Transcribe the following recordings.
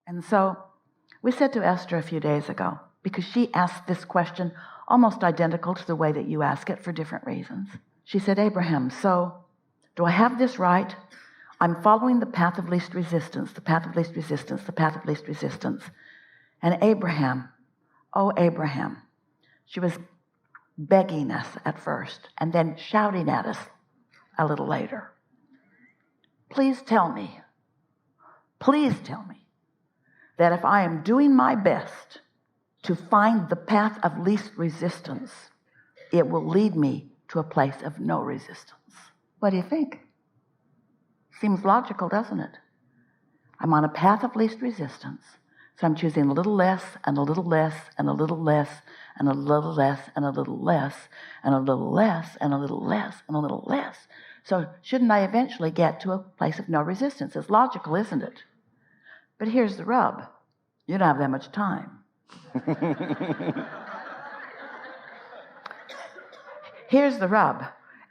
And so we said to Esther a few days ago, because she asked this question almost identical to the way that you ask it for different reasons. She said, Abraham, so do I have this right? I'm following the path of least resistance, the path of least resistance, the path of least resistance. And Abraham, oh Abraham, she was begging us at first and then shouting at us a little later. Please tell me that if I am doing my best to find the path of least resistance, it will lead me to a place of no resistance. What do you think? Seems logical, doesn't it? I'm on a path of least resistance, so I'm choosing a little less and a little less and a little less and a little less and a little less and a little less and a little less and a little less. So shouldn't I eventually get to a place of no resistance? It's logical, isn't it? But here's the rub. You don't have that much time. Here's the rub.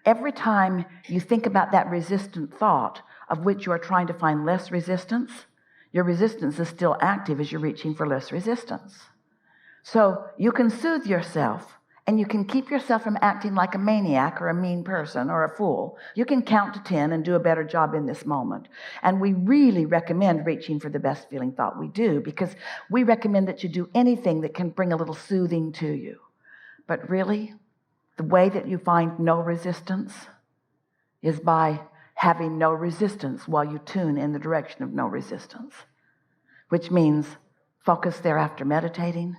Every time you think about that resistant thought of which you are trying to find less resistance, your resistance is still active as you're reaching for less resistance. So you can soothe yourself and you can keep yourself from acting like a maniac or a mean person or a fool. You can count to 10 and do a better job in this moment. And we really recommend reaching for the best feeling thought we do, because we recommend that you do anything that can bring a little soothing to you. But really, the way that you find no resistance is by having no resistance while you tune in the direction of no resistance, which means focus there after meditating,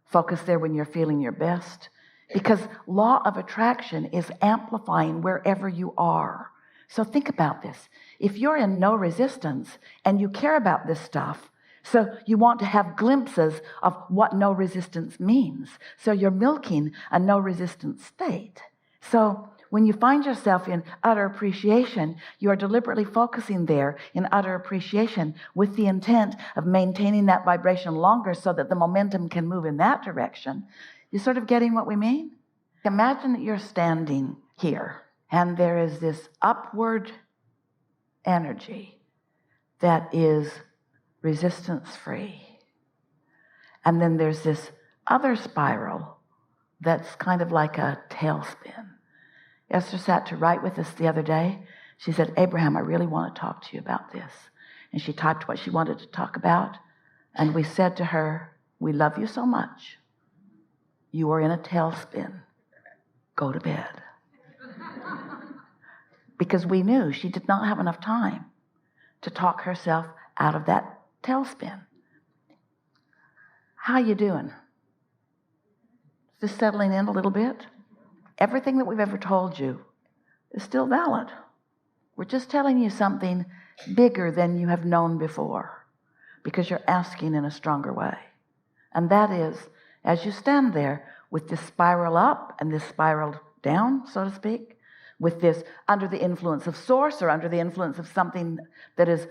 focus there when you're feeling your best, because law of attraction is amplifying wherever you are. So think about this. If you're in no resistance and you care about this stuff, so you want to have glimpses of what no resistance means. So you're milking a no resistance state. So when you find yourself in utter appreciation, you are deliberately focusing there in utter appreciation with the intent of maintaining that vibration longer so that the momentum can move in that direction. You sort of getting what we mean? Imagine that you're standing here and there is this upward energy that is resistance-free. And then there's this other spiral that's kind of like a tailspin. Esther sat to write with us the other day. She said, Abraham, I really want to talk to you about this. And she typed what she wanted to talk about. And we said to her, we love you so much. You are in a tailspin. Go to bed. Because we knew she did not have enough time to talk herself out of that tailspin. How you doing? Just settling in a little bit? Everything that we've ever told you is still valid. We're just telling you something bigger than you have known before, because you're asking in a stronger way. And that is, as you stand there with this spiral up and this spiral down, so to speak, with this under the influence of source or under the influence of something that is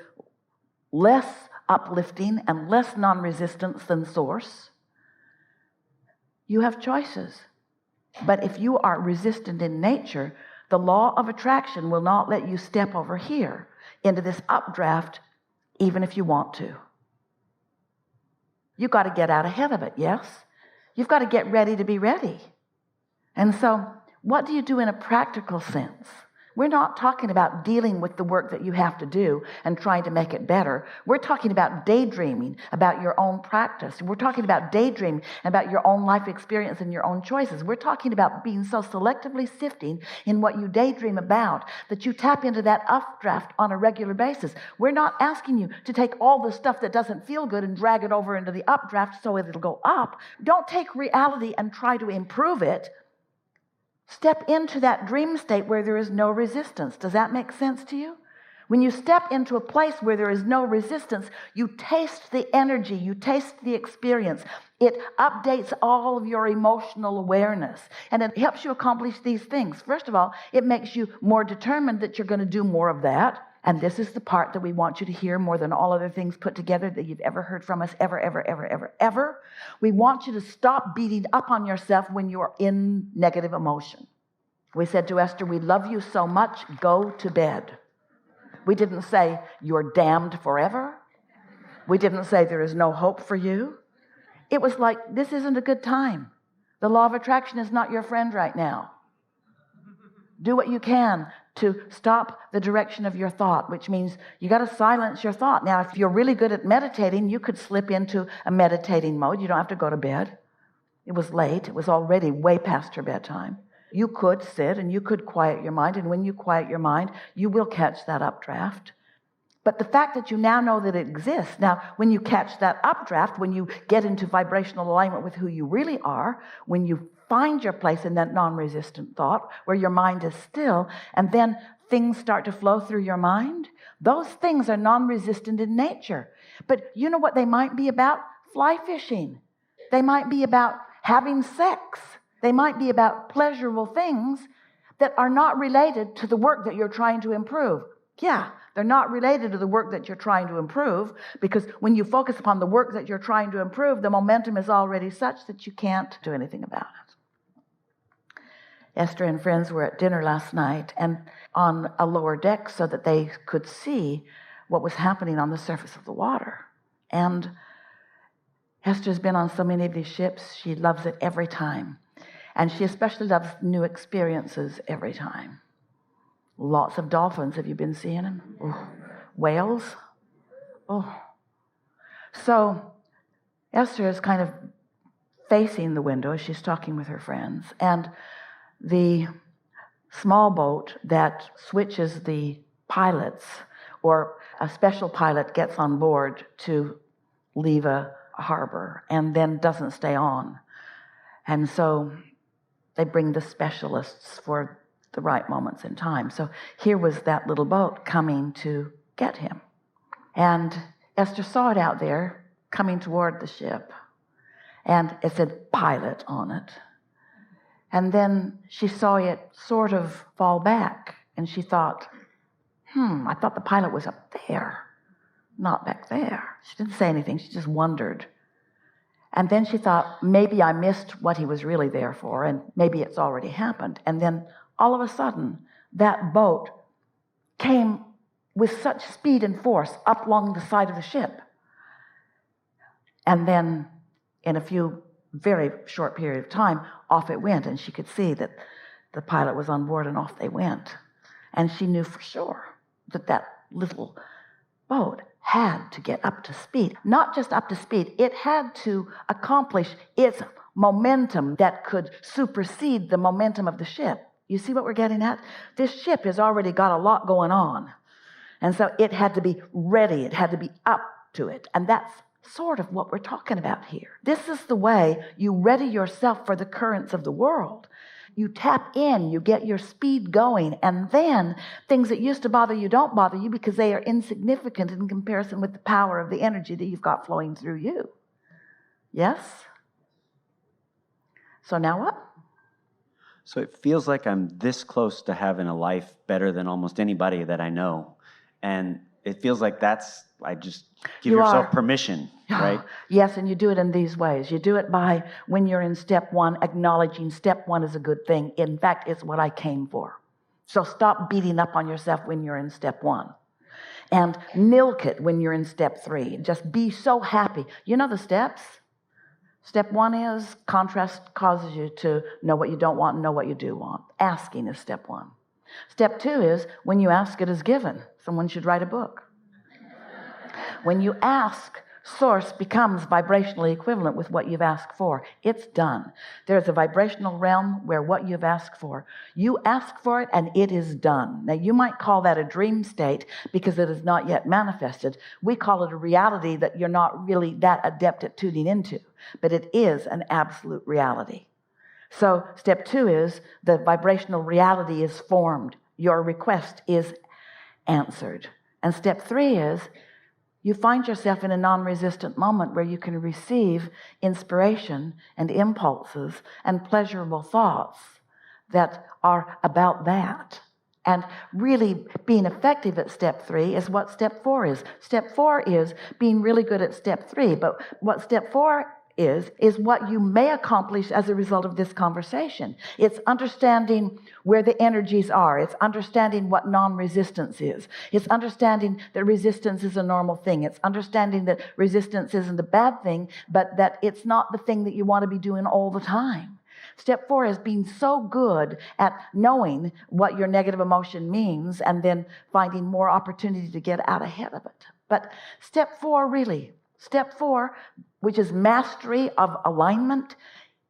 less uplifting and less non-resistance than source, you have choices. But if you are resistant in nature, the law of attraction will not let you step over here into this updraft, even if you want to. You've got to get out ahead of it, yes? You've got to get ready to be ready. And so, what do you do in a practical sense? We're not talking about dealing with the work that you have to do and trying to make it better. We're talking about daydreaming about your own practice. We're talking about daydreaming about your own life experience and your own choices. We're talking about being so selectively sifting in what you daydream about that you tap into that updraft on a regular basis. We're not asking you to take all the stuff that doesn't feel good and drag it over into the updraft so it'll go up. Don't take reality and try to improve it. Step into that dream state where there is no resistance. Does that make sense to you? When you step into a place where there is no resistance, you taste the energy, you taste the experience. It updates all of your emotional awareness, and it helps you accomplish these things. First of all, it makes you more determined that you're going to do more of that. And this is the part that we want you to hear more than all other things put together that you've ever heard from us, ever. We want you to stop beating up on yourself when you're in negative emotion. We said to Esther, we love you so much, go to bed. We didn't say, you're damned forever. We didn't say there is no hope for you. It was like, this isn't a good time. The law of attraction is not your friend right now. Do what you can to stop the direction of your thought, which means you got to silence your thought. Now, if you're really good at meditating, you could slip into a meditating mode. You don't have to go to bed. It was late. It was already way past her bedtime. You could sit and you could quiet your mind. And when you quiet your mind, you will catch that updraft. But the fact that you now know that it exists, now when you catch that updraft, when you get into vibrational alignment with who you really are, when you find your place in that non-resistant thought where your mind is still, and then things start to flow through your mind, those things are non-resistant in nature. But you know what they might be about? Fly fishing. They might be about having sex. They might be about pleasurable things that are not related to the work that you're trying to improve. Yeah, they're not related to the work that you're trying to improve, because when you focus upon the work that you're trying to improve, the momentum is already such that you can't do anything about it. Esther and friends were at dinner last night and on a lower deck so that they could see what was happening on the surface of the water. And Esther's been on so many of these ships. She loves it every time. And she especially loves new experiences every time. Lots of dolphins. Have you been seeing them? Oh. Whales? Oh. So Esther is kind of facing the window as she's talking with her friends. And the small boat that switches the pilots, or a special pilot gets on board to leave a harbor and then doesn't stay on. And so they bring the specialists for the right moments in time. So here was that little boat coming to get him. And Esther saw it out there coming toward the ship. And it said pilot on it. And then she saw it sort of fall back. And she thought, I thought the pilot was up there, not back there. She didn't say anything. She just wondered. And then she thought, maybe I missed what he was really there for, and maybe it's already happened. And then all of a sudden, that boat came with such speed and force up along the side of the ship. And then in a few very short period of time, off it went, and she could see that the pilot was on board, and off they went. And she knew for sure that that little boat had to get up to speed. Not just up to speed, it had to accomplish its momentum that could supersede the momentum of the ship. You see what we're getting at? This ship has already got a lot going on. And so it had to be ready. It had to be up to it. And that's sort of what we're talking about here. This is the way you ready yourself for the currents of the world. You tap in, you get your speed going, and then things that used to bother you don't bother you because they are insignificant in comparison with the power of the energy that you've got flowing through you. Yes? So now what? So it feels like I'm this close to having a life better than almost anybody that I know. And it feels like I just give yourself permission, right? Yes, and you do it in these ways. You do it by, when you're in step one, acknowledging step one is a good thing. In fact, it's what I came for. So stop beating up on yourself when you're in step one. And milk it when you're in step three. Just be so happy. You know the steps? Step one is contrast causes you to know what you don't want and know what you do want. Asking is step one. Step two is when you ask, it is given. Someone should write a book. When you ask, source becomes vibrationally equivalent with what you've asked for. It's done. There's a vibrational realm where what you've asked for, you ask for it and it is done. Now, you might call that a dream state because it is not yet manifested. We call it a reality that you're not really that adept at tuning into, but it is an absolute reality. So step two is the vibrational reality is formed. Your request is answered. And step three is you find yourself in a non-resistant moment where you can receive inspiration and impulses and pleasurable thoughts that are about that. And really being effective at step three is what step four is. Step four is being really good at step three. But what step four is what you may accomplish as a result of this conversation. It's understanding where the energies are. It's understanding what non-resistance is. It's understanding that resistance is a normal thing. It's understanding that resistance isn't a bad thing, but that it's not the thing that you want to be doing all the time. Step 4 is being so good at knowing what your negative emotion means and then finding more opportunity to get out ahead of it. But step 4, which is mastery of alignment,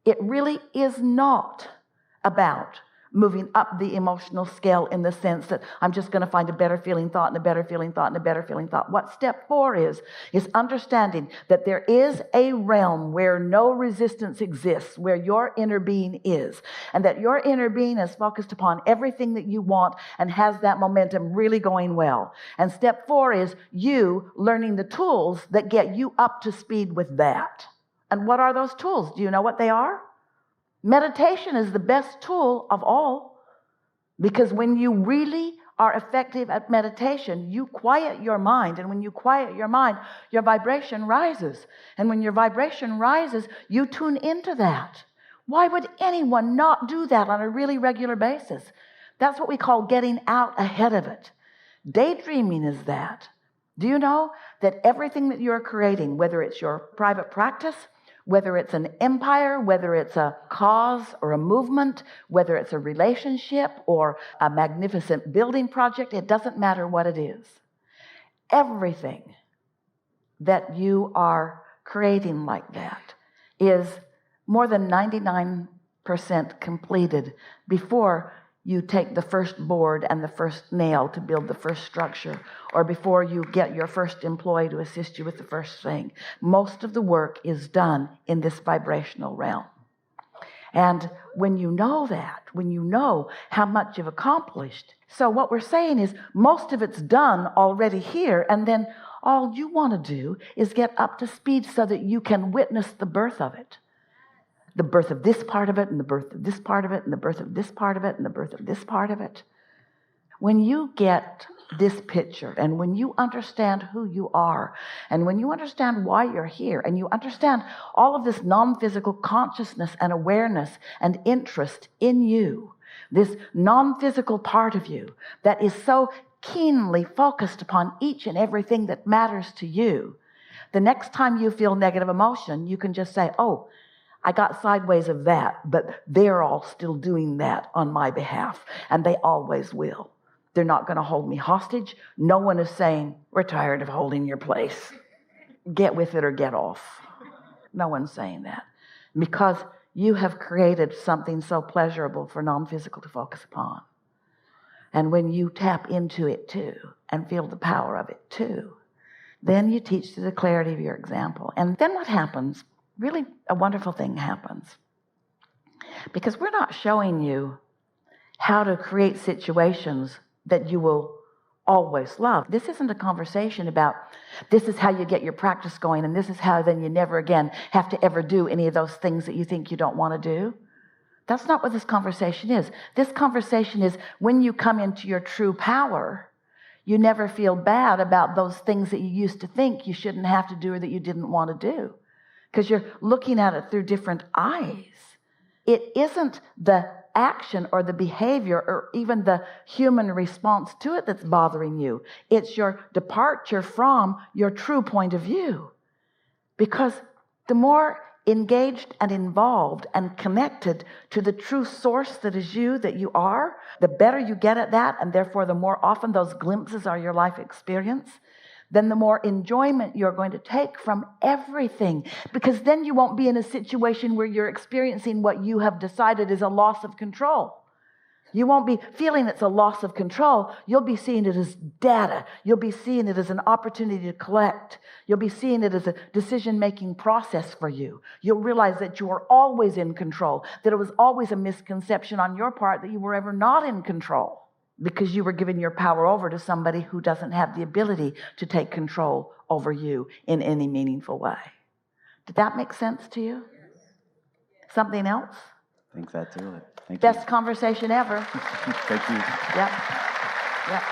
it really is not about moving up the emotional scale in the sense that I'm just going to find a better feeling thought and a better feeling thought and a better feeling thought. What step 4 is understanding that there is a realm where no resistance exists, where your inner being is, and that your inner being is focused upon everything that you want and has that momentum really going well. And step 4 is you learning the tools that get you up to speed with that. And what are those tools? Do you know what they are? Meditation is the best tool of all, because when you really are effective at meditation, you quiet your mind. And when you quiet your mind, your vibration rises. And when your vibration rises, you tune into that. Why would anyone not do that on a really regular basis? That's what we call getting out ahead of it. Daydreaming is that. Do you know that everything that you're creating, whether it's your private practice, whether it's an empire, whether it's a cause or a movement, whether it's a relationship or a magnificent building project, it doesn't matter what it is. Everything that you are creating like that is more than 99% completed before you take the first board and the first nail to build the first structure, or before you get your first employee to assist you with the first thing. Most of the work is done in this vibrational realm. And when you know that, when you know how much you've accomplished, so what we're saying is most of it's done already here, and then all you want to do is get up to speed so that you can witness the birth of it. The birth of this part of it, and the birth of this part of it, and the birth of this part of it, and the birth of this part of it. When you get this picture, and when you understand who you are, and when you understand why you're here, and you understand all of this non-physical consciousness and awareness and interest in you, this non-physical part of you that is so keenly focused upon each and everything that matters to you, the next time you feel negative emotion, you can just say, oh, I got sideways of that, but they're all still doing that on my behalf, and they always will. They're not going to hold me hostage. No one is saying, we're tired of holding your place. Get with it or get off. No one's saying that, because you have created something so pleasurable for non-physical to focus upon. And when you tap into it too and feel the power of it too, then you teach through the clarity of your example. And then what happens? Really, a wonderful thing happens. Because we're not showing you how to create situations that you will always love. This isn't a conversation about this is how you get your practice going, and this is how then you never again have to ever do any of those things that you think you don't want to do. That's not what this conversation is. This conversation is when you come into your true power, you never feel bad about those things that you used to think you shouldn't have to do or that you didn't want to do, because you're looking at it through different eyes. It isn't the action or the behavior or even the human response to it that's bothering you. It's your departure from your true point of view. Because the more engaged and involved and connected to the true source that is you, that you are, the better you get at that, and therefore the more often those glimpses are your life experience, then the more enjoyment you're going to take from everything. Because then you won't be in a situation where you're experiencing what you have decided is a loss of control. You won't be feeling it's a loss of control. You'll be seeing it as data. You'll be seeing it as an opportunity to collect. You'll be seeing it as a decision-making process for you. You'll realize that you are always in control, that it was always a misconception on your part that you were ever not in control, because you were giving your power over to somebody who doesn't have the ability to take control over you in any meaningful way. Did that make sense to you? Something else? I think that's it. Thank you. Best conversation ever. Thank you. Yep. Yep.